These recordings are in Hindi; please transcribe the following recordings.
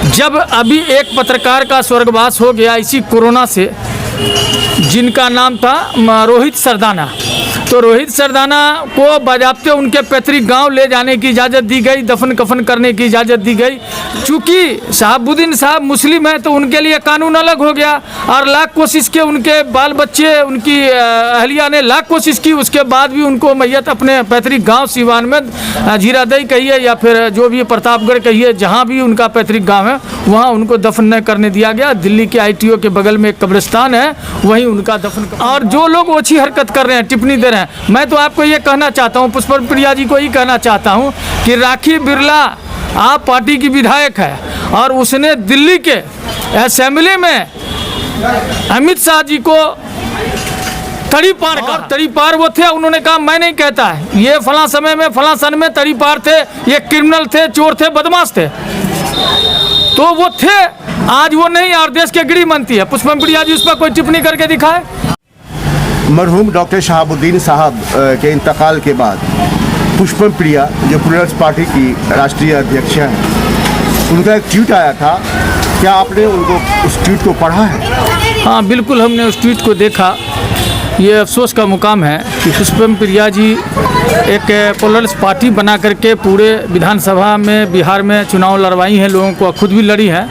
जब अभी एक पत्रकार का स्वर्गवास हो गया इसी कोरोना से, जिनका नाम था रोहित सरदाना, तो रोहित सरदाना को बाज़ाब्ते उनके पैतृक गांव ले जाने की इजाज़त दी गई, दफन कफन करने की इजाज़त दी गई। चूँकि शहाबुद्दीन साहब मुस्लिम हैं तो उनके लिए कानून अलग हो गया, और लाख कोशिश के उनके बाल बच्चे, उनकी अहलिया ने लाख कोशिश की, उसके बाद भी उनको मैयत अपने पैतृक गांव सिवान में जीरादई कहिए या फिर जो भी प्रतापगढ़ कहिए, जहां भी उनका पैतृक गांव है वहां उनको दफन न करने दिया गया। दिल्ली के ITO के बगल में एक कब्रिस्तान है, वहीं उनका दफन। और जो लोग ओछी हरकत कर रहे हैं, टिप्पणी दे रहे हैं, मैं तो आपको ये कहना चाहता हूँ, पुष्पम प्रिया जी को ही कहना चाहता हूँ कि राखी बिरला आप पार्टी की विधायक है, और उसने दिल्ली के असेंबली में अमित शाह जी को तड़ी पार कहा। तड़ी पार वो थे, उन्होंने कहा मैं नहीं कहता है, ये फला समय में फला सन में तड़ी पार थे, ये क्रिमिनल थे, चोर थे, बदमाश थे, तो वो थे, आज वो नहीं, और देश के गृह मंत्री है। पुष्पम प्रिया जी उस पर कोई टिप्पणी करके दिखाए। मरहूम डॉक्टर शहाबुद्दीन साहब के इंतकाल के बाद पुष्पम प्रिया जो प्लूरल्स पार्टी की राष्ट्रीय अध्यक्ष हैं, उनका एक ट्वीट आया था, क्या आपने उस ट्वीट को पढ़ा है? हाँ बिल्कुल, हमने उस ट्वीट को देखा। ये अफसोस का मुकाम है कि पुष्पम प्रिया जी एक प्लूरल्स पार्टी बना करके पूरे विधानसभा में बिहार में चुनाव लड़वाई हैं, लोगों को खुद भी लड़ी हैं,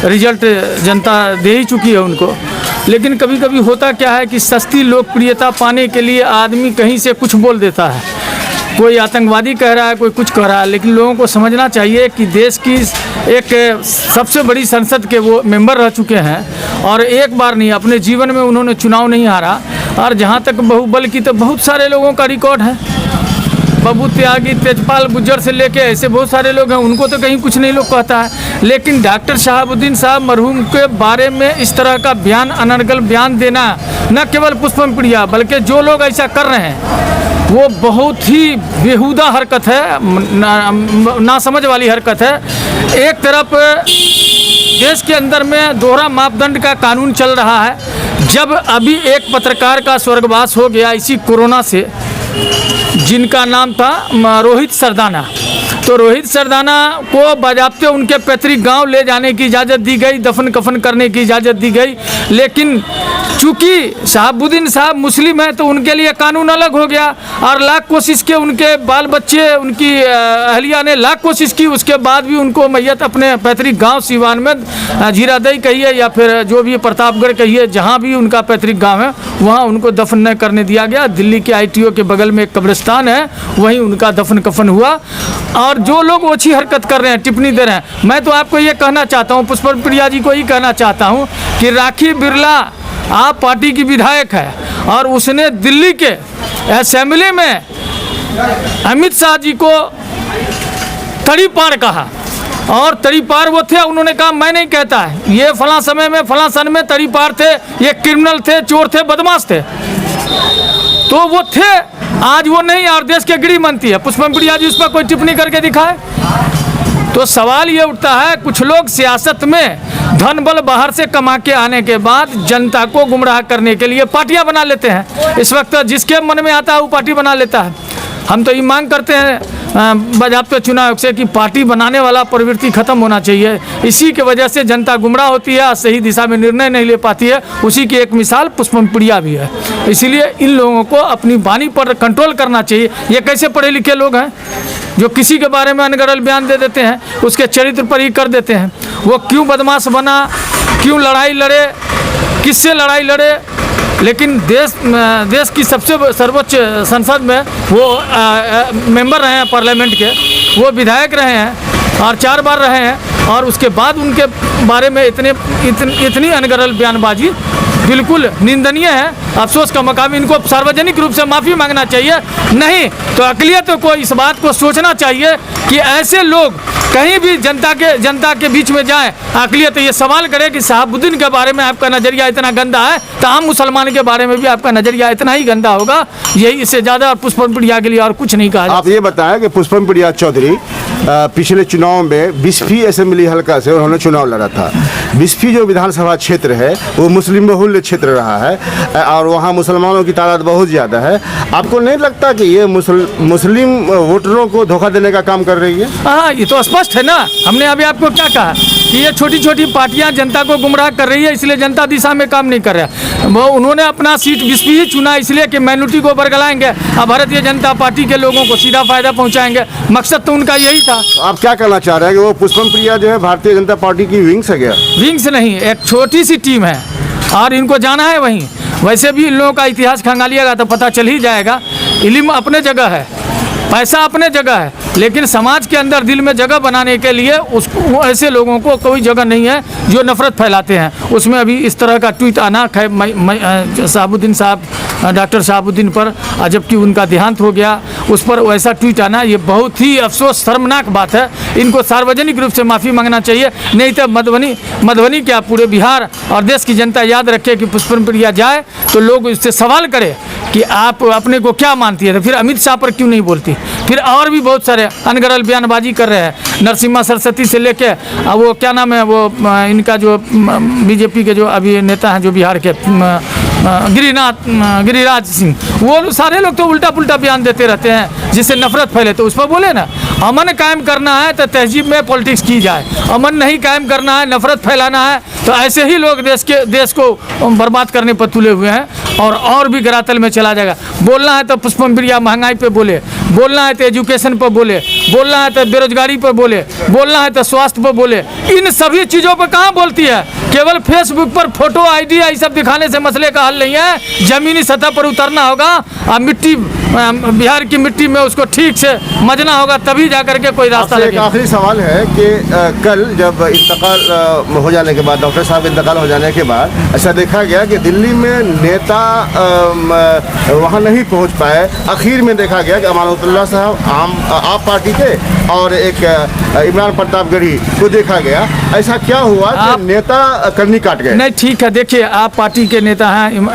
रिजल्ट जनता दे ही चुकी है उनको। लेकिन कभी कभी होता क्या है कि सस्ती लोकप्रियता पाने के लिए आदमी कहीं से कुछ बोल देता है, कोई आतंकवादी कह रहा है, कोई कुछ कह रहा है, लेकिन लोगों को समझना चाहिए कि देश की एक सबसे बड़ी संसद के वो मेंबर रह चुके हैं, और एक बार नहीं, अपने जीवन में उन्होंने चुनाव नहीं हारा। और जहाँ तक बाहुबल की, तो बहुत सारे लोगों का रिकॉर्ड है, बाबू त्यागी, तेजपाल गुज्जर से लेके ऐसे बहुत सारे लोग हैं, उनको तो कहीं कुछ नहीं लोग कहता है। लेकिन डॉक्टर शहाबुद्दीन साहब मरहूम के बारे में इस तरह का बयान, अनर्गल बयान देना, न केवल पुष्पम प्रिया बल्कि जो लोग ऐसा कर रहे हैं, वो बहुत ही बेहुदा हरकत है, ना समझ वाली हरकत है। एक तरफ देश के अंदर में दोहरा मापदंड का कानून चल रहा है, जब अभी एक पत्रकार का स्वर्गवास हो गया इसी कोरोना से, जिनका नाम था रोहित सरदाना, तो रोहित सरदाना को बाज़ाब्ते उनके पैतृक गांव ले जाने की इजाज़त दी गई, दफन कफन करने की इजाज़त दी गई। लेकिन चूँकि शहाबुद्दीन साहब मुस्लिम हैं तो उनके लिए कानून अलग हो गया, और लाख कोशिश के उनके बाल बच्चे, उनकी अहलिया ने लाख कोशिश की, उसके बाद भी उनको मैयत अपने पैतृक गांव सिवान में जीरादई कहिए या फिर जो भी प्रतापगढ़ कहिए, जहां भी उनका पैतृक गांव है वहां उनको दफन न करने दिया गया। दिल्ली के ITO के बगल में एक कब्रिस्तान है, वहीं उनका दफन कफन हुआ। और जो लोग ओछी हरकत कर रहे हैं, टिप्पणी दे रहे हैं, मैं तो आपको ये कहना चाहता हूँ, पुष्पम प्रिया जी को ही कहना चाहता हूँ कि राखी बिरला आप पार्टी की विधायक है, और उसने दिल्ली के असेंबली में अमित शाह जी को तड़ी पार कहा, और तड़ी पार वो थे, उन्होंने कहा मैं नहीं कहता है, ये फला समय में फला सन में तड़ी पार थे, ये क्रिमिनल थे, चोर थे, बदमाश थे, तो वो थे, आज वो नहीं, और देश के गृह मंत्री है। पुष्पम प्रिया जी उस पर कोई टिप्पणी करके दिखाए। तो सवाल ये उठता है, कुछ लोग सियासत में धन बल बाहर से कमा के आने के बाद जनता को गुमराह करने के लिए पार्टियां बना लेते हैं। इस वक्त जिसके मन में आता है वो पार्टी बना लेता है। हम तो ये मांग करते हैं बाज़ाब्ते चुनाव से कि पार्टी बनाने वाला प्रवृत्ति खत्म होना चाहिए। इसी के वजह से जनता गुमराह होती है, सही दिशा में निर्णय नहीं ले पाती है। उसी की एक मिसाल पुष्पम प्रिया भी है। इसीलिए इन लोगों को अपनी वाणी पर कंट्रोल करना चाहिए। ये कैसे पढ़े लिखे लोग हैं जो किसी के बारे में अनगढ़ बयान दे देते हैं, उसके चरित्र पर ही कर देते हैं। वो क्यों बदमाश बना, क्यों लड़ाई लड़े, किससे लड़ाई लड़े, लेकिन देश की सबसे सर्वोच्च संसद में वो मेंबर रहे हैं पार्लियामेंट के, वो विधायक रहे हैं और 4 बार रहे हैं, और उसके बाद उनके बारे में इतनी अनगढ़ बयानबाजी बिल्कुल निंदनीय है। अफसोस का मकाम, इनको सार्वजनिक रूप से माफ़ी मांगना चाहिए। नहीं तो अक़लियत को इस बात को सोचना चाहिए कि ऐसे लोग कहीं भी जनता के बीच में जाएं, अक़लियत ये सवाल करे कि शहाबुद्दीन के बारे में आपका नज़रिया इतना गंदा है तो आम मुसलमान के बारे में भी आपका नज़रिया इतना ही गंदा होगा। यही इससे ज़्यादा और पुष्पम प्रिया के लिए और कुछ नहीं कहा। आप ये बताएं कि पुष्पम प्रिया चौधरी पिछले चुनाव में बिस्फी असेंबली हल्का से उन्होंने चुनाव लड़ा था। बिस्फी जो विधानसभा क्षेत्र है वो मुस्लिम बहुल्य क्षेत्र रहा है और वहाँ मुसलमानों की तादाद बहुत ज़्यादा है। आपको नहीं लगता कि ये मुस्लिम वोटरों को धोखा देने का काम कर रही है? हाँ, ये तो स्पष्ट है ना। हमने अभी आपको क्या कहा कि ये छोटी छोटी पार्टियां जनता को गुमराह कर रही है, इसलिए जनता दिशा में काम नहीं कर रहा है। वो उन्होंने अपना सीट बिस्फी ही चुना इसलिए कि माइनॉरिटी को बरगलाएंगे और भारतीय जनता पार्टी के लोगों को सीधा फायदा पहुंचाएंगे। मकसद तो उनका यही था। आप क्या कहना चाह रहे हैं कि वो पुष्पम प्रिया जो है भारतीय जनता पार्टी की विंग्स है क्या? विंग्स नहीं, एक छोटी सी टीम है और इनको जाना है वहीं। वैसे भी इन लोगों का इतिहास खंगालिएगा तो पता चल ही जाएगा। इल्म अपने जगह है, पैसा अपने जगह है, लेकिन समाज के अंदर दिल में जगह बनाने के लिए उसको ऐसे लोगों को कोई जगह नहीं है जो नफरत फैलाते हैं। उसमें अभी इस तरह का ट्वीट आना है शहाबुद्दीन साहब, डॉक्टर शहाबुद्दीन पर, जबकि उनका देहांत हो गया, उस पर वैसा ट्वीट आना ये बहुत ही अफसोस शर्मनाक बात है। इनको सार्वजनिक रूप से माफ़ी मांगना चाहिए, नहीं तो मधुबनी क्या पूरे बिहार और देश की जनता याद रखे कि पुष्पम प्रिया जाए तो लोग उससे सवाल करे कि आप अपने को क्या मानती है, तो फिर अमित शाह पर क्यों नहीं बोलती। फिर और भी बहुत सारे अनगढ़ बयानबाजी कर रहे हैं, नरसिम्हा सरस्वती से लेके वो क्या नाम है वो इनका जो बीजेपी के जो अभी नेता हैं जो बिहार के गिरिराज सिंह, वो सारे लोग तो उल्टा पुल्टा बयान देते रहते हैं जिससे नफरत फैले। तो उस पर बोले ना, अमन कायम करना है तो तहजीब में पॉलिटिक्स की जाए, अमन नहीं कायम करना है, नफरत फैलाना है तो ऐसे ही लोग देश को बर्बाद करने पर तुले हुए हैं और भी गिरातल में चला जाएगा। बोलना है तो पुष्पम प्रिया महंगाई पे बोले, बोलना है तो एजुकेशन पर बोले, बोलना है तो बेरोजगारी पर बोले, बोलना है तो स्वास्थ्य पर बोले। इन सभी चीज़ों पर कहाँ बोलती है? केवल फेसबुक पर फोटो आईडी ये सब दिखाने से मसले का हल नहीं है। जमीनी सतह पर उतरना होगा और मिट्टी बिहार की मिट्टी में उसको ठीक से मजना होगा, तभी जाकर के कोई रास्ता लगेगा। एक आखिरी सवाल है कि कल जब इंतकाल हो जाने के बाद, डॉक्टर साहब इंतकाल हो जाने के बाद ऐसा देखा गया कि दिल्ली में नेता वहाँ नहीं पहुँच पाए। आखिर में देखा गया कि अमानुल्लाह साहब आप पार्टी के और एक इमरान प्रतापगढ़ी को देखा गया। ऐसा क्या हुआ कि नेता करनी काट गए? नहीं, ठीक है, देखिए आप पार्टी के नेता हैं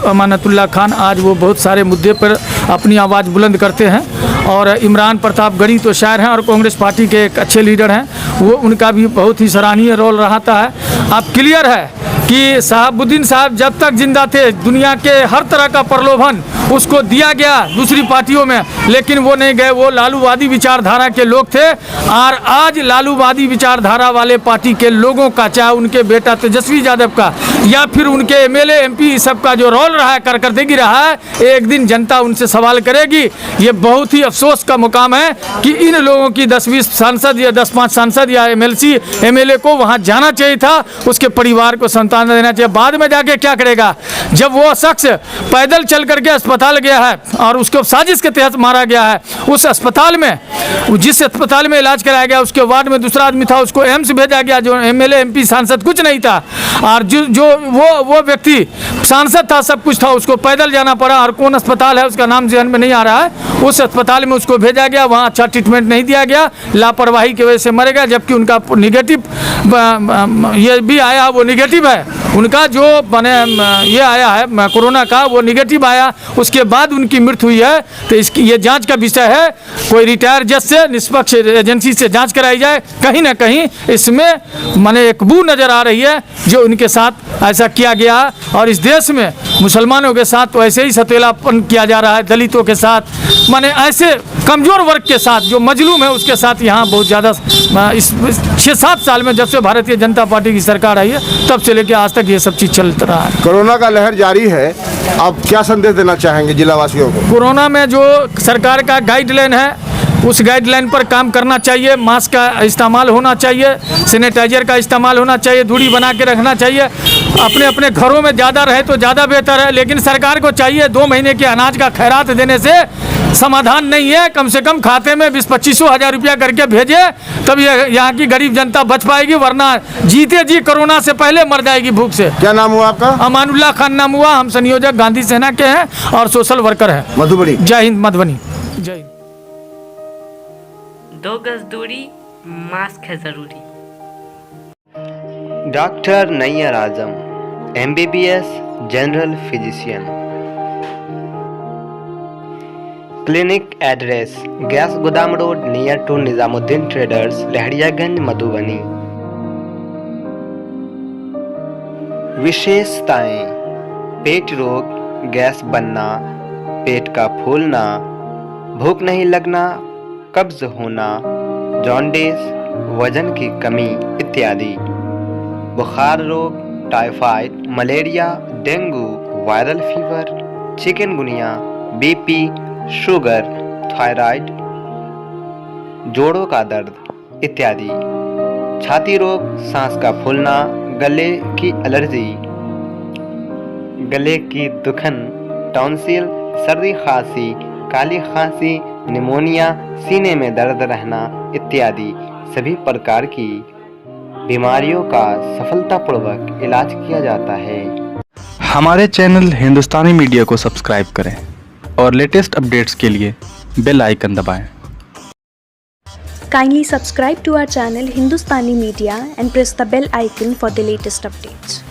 अमानतुल्लाह खान, आज वो बहुत सारे मुद्दे पर अपनी आवाज़ बुलंद करते हैं और इमरान प्रतापगढ़ी तो शायर हैं और कांग्रेस पार्टी के एक अच्छे लीडर हैं, वो उनका भी बहुत ही सराहनीय रोल रहा है। अब क्लियर है कि शहाबुद्दीन साहब जब तक जिंदा थे दुनिया के हर तरह का प्रलोभन उसको दिया गया दूसरी पार्टियों में, लेकिन वो नहीं गए। वो लालूवादी विचारधारा के लोग थे और आज लालूवादी विचारधारा वाले पार्टी के लोगों का, चाहे उनके बेटा तेजस्वी यादव का या फिर उनके एमएलए एमपी सबका जो रोल रहा है, करकर्दगी रहा है, एक दिन जनता उनसे सवाल करेगी। ये बहुत ही अफसोस का मुकाम है कि इन लोगों की 10-20 सांसद या 10-5 सांसद या एमएलए को वहाँ जाना चाहिए था, उसके परिवार को संतान देना चाहिए। बाद में जाके क्या करेगा? जब वो शख्स पैदल चल करके अस्पताल गया है और उसको साजिश के तहत मारा गया है, उस अस्पताल में, जिस अस्पताल में इलाज कराया गया उसके वार्ड में दूसरा आदमी था, उसको एम्स भेजा गया, जो एमएलए एमपी सांसद कुछ नहीं था, और जो वो व्यक्ति सांसद था, सब कुछ था, उसको पैदल जाना पड़ा। और कौन अस्पताल है उसका नाम ज़हन में नहीं आ रहा है, उस अस्पताल में उसको भेजा गया, वहाँ अच्छा ट्रीटमेंट नहीं दिया गया, लापरवाही की वजह से मर गया। जबकि उनका निगेटिव ये भी आया, वो निगेटिव है उनका, जो बने ये आया है कोरोना का, वो निगेटिव आया, उसके बाद उनकी मृत्यु हुई है। तो इसकी ये जांच का विषय है, कोई रिटायर जज से निष्पक्ष एजेंसी से जांच कराई जाए। कहीं ना कहीं इसमें माने एक बू नज़र आ रही है जो उनके साथ ऐसा किया गया। और इस देश में मुसलमानों के साथ तो ऐसे ही सतेलापन किया जा रहा है, दलितों के साथ, माने ऐसे कमज़ोर वर्ग के साथ जो मजलूम है उसके साथ यहाँ बहुत ज़्यादा इस 6-7 साल में जब से भारतीय जनता पार्टी की सरकार आई है तब से लेकर आज तक ये सब चीज़ चल रहा है। कोरोना का लहर जारी है, आप क्या संदेश देना चाहेंगे जिलावासियों को? कोरोना में जो सरकार का गाइडलाइन है उस गाइडलाइन पर काम करना चाहिए, मास्क का इस्तेमाल होना चाहिए, सैनिटाइजर का इस्तेमाल होना चाहिए, दूरी बना के रखना चाहिए। अपने अपने घरों में ज़्यादा रहे तो ज़्यादा बेहतर है, लेकिन सरकार को चाहिए 2 महीने के अनाज का खैरात देने से समाधान नहीं है। कम से कम खाते में 20-25 हज़ार रुपया करके भेजे, तब ये यहाँ की गरीब जनता बच पाएगी, वरना जीते जी कोरोना से पहले मर जाएगी भूख से। क्या नाम हुआ आपका? अमानुल्लाह खान नाम हुआ, हम संयोजक गांधी सेना के हैं और सोशल वर्कर हैं, मधुबनी। जय हिंद मधुबनी, जय हिंद। 2 गज दूरी, मास्क है जरूरी। Doctor Naiyar Azam, MBBS general physician. Clinic address gas गोदाम road near to Nizamuddin traders, Lahariaganj, Madhubani. विशेषताएं: पेट रोग, गैस बनना, पेट का फूलना, भूख नहीं लगना, कब्ज होना, जॉन्डिस, वजन की कमी इत्यादि। बुखार रोग, typhoid, malaria, dengue, viral fever, chikungunya, BP, sugar, thyroid, जोड़ों का दर्द इत्यादि। छाती रोग, सांस का फूलना, गले की एलर्जी, गले की दुखन, टॉन्सिल, सर्दी खांसी, काली खांसी, निमोनिया, सीने में दर्द रहना इत्यादि सभी प्रकार की बीमारियों का सफलतापूर्वक इलाज किया जाता है। हमारे चैनल हिंदुस्तानी मीडिया को सब्सक्राइब करें और लेटेस्ट अपडेट्स के लिए बेल आइकन दबाएं। Kindly subscribe to our channel Hindustani Media and press the bell icon for the latest updates.